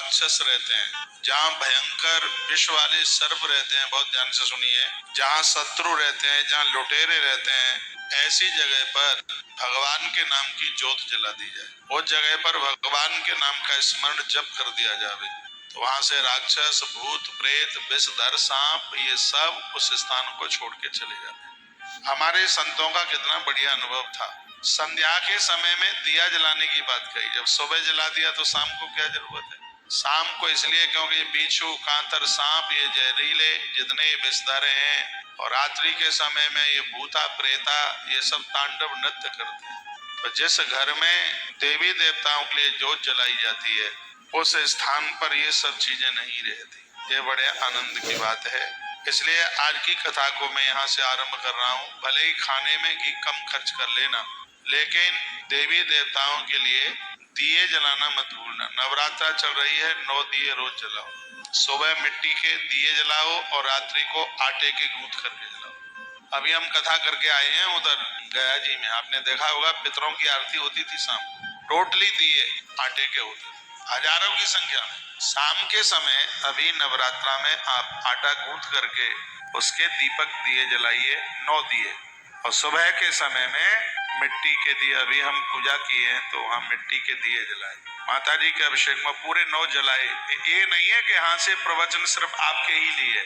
राक्षस रहते हैं, जहाँ भयंकर विष वाले सर्प रहते हैं, बहुत ध्यान से सुनिए, जहाँ शत्रु रहते हैं, जहाँ लुटेरे रहते हैं, ऐसी जगह पर भगवान के नाम की ज्योत जला दी जाए। उस जगह पर भगवान के नाम का स्मरण जप कर दिया जाए, तो वहां से राक्षस, भूत, प्रेत, विषधर, सांप, ये सब उस स्थान को छोड़ के चले जाते हैं। हमारे संतों का कितना बढ़िया अनुभव था। संध्या के समय में दिया जलाने की बात कही, जब सुबह जला दिया तो शाम को क्या जरूरत है? शाम को इसलिए क्योंकि बिच्छू, कांतर, सांप, ये जहरीले जितने विषधर हैं, और रात्रि के समय में ये भूता प्रेता ये सब तांडव नृत्य करते हैं। तो जिस घर में देवी देवताओं के लिए ज्योत जलाई जाती है, उस स्थान पर ये सब चीजें नहीं रहती। ये बड़े आनंद की बात है। इसलिए आज की कथा को मैं यहाँ से आरंभ कर रहा हूँ। भले ही खाने में घी कम खर्च कर लेना, लेकिन देवी देवताओं के लिए दिए जलाना मत भूलना। नवरात्रा चल रही है, 9 दिए रोज जलाओ। सुबह मिट्टी के दिए जलाओ और रात्रि को आटे के गूंथ करके जलाओ। अभी हम कथा करके आए हैं उधर गया जी में, आपने देखा होगा पितरों की आरती होती थी शाम, टोटली दिए आटे के होते, हजारों की संख्या में। शाम के समय अभी नवरात्रा में आप आटा गूंथ करके उसके दीपक दिए जलाइए, 9 दिए, और सुबह के समय में मिट्टी के दिए, अभी हम पूजा किए हैं तो वहाँ मिट्टी के दिए जलाए, माता जी के अभिषेक में पूरे 9 जलाए। ये नहीं है कि यहाँ से प्रवचन सिर्फ आपके ही लिए,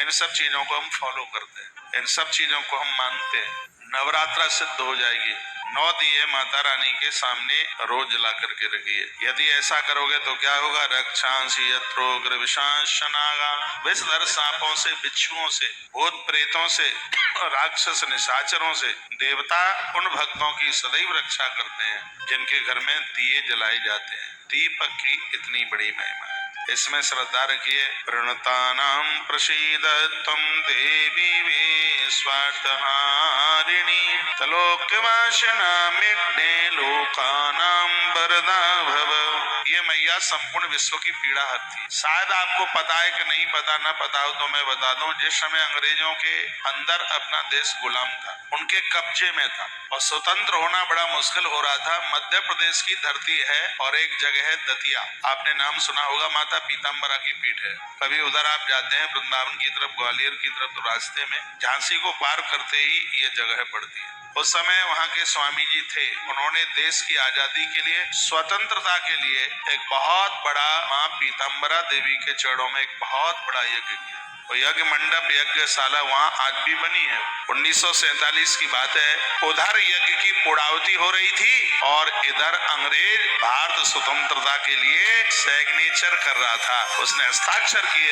इन सब चीजों को हम फॉलो करते हैं, इन सब चीजों को हम मानते हैं। नवरात्रा सिद्ध हो जाएगी। 9 दिए माता रानी के सामने रोज जला करके रखिए। यदि ऐसा करोगे तो क्या होगा? रक्षांसी यत्रोग्र विशांशनागा, विषधर सांपों से, बिच्छुओं से, भूत प्रेतों से, राक्षस निशाचरों से देवता उन भक्तों की सदैव रक्षा करते हैं जिनके घर में दिए जलाए जाते हैं। दीपक की इतनी बड़ी महिमा है। इसमें श्रद्धा रखिए। प्रणतानां प्रसीद त्वं देवी विश्वार्थहारिणी, त्रिलोक्यवासिनामिड्डे लोकानां वरदा भव। ये मैया संपूर्ण विश्व की पीड़ा हरती। शायद आपको पता है कि नहीं पता, ना पता हो तो मैं बता दूं, जिस समय अंग्रेजों के अंदर अपना देश गुलाम था, उनके कब्जे में था और स्वतंत्र होना बड़ा मुश्किल हो रहा था। मध्य प्रदेश की धरती है और एक जगह है दतिया, आपने नाम सुना होगा, माता पीताम्बरा की पीठ है। कभी उधर आप जाते हैं वृंदावन की तरफ, ग्वालियर की तरफ, तो रास्ते में झांसी को पार करते ही ये जगह पड़ती है। उस समय वहाँ के स्वामी जी थे, उन्होंने देश की आजादी के लिए, स्वतंत्रता के लिए एक बहुत बड़ा माँ पीताम्बरा देवी के चरणों में एक बहुत बड़ा यज्ञ किया। यज्ञ मंडप, यज्ञशाला वहाँ आज भी बनी है। 1947 की बात है। उधर यज्ञ की पूर्णाहुति हो रही थी और इधर अंग्रेज भारत स्वतंत्रता के लिए सिग्नेचर कर रहा था, उसने हस्ताक्षर किए।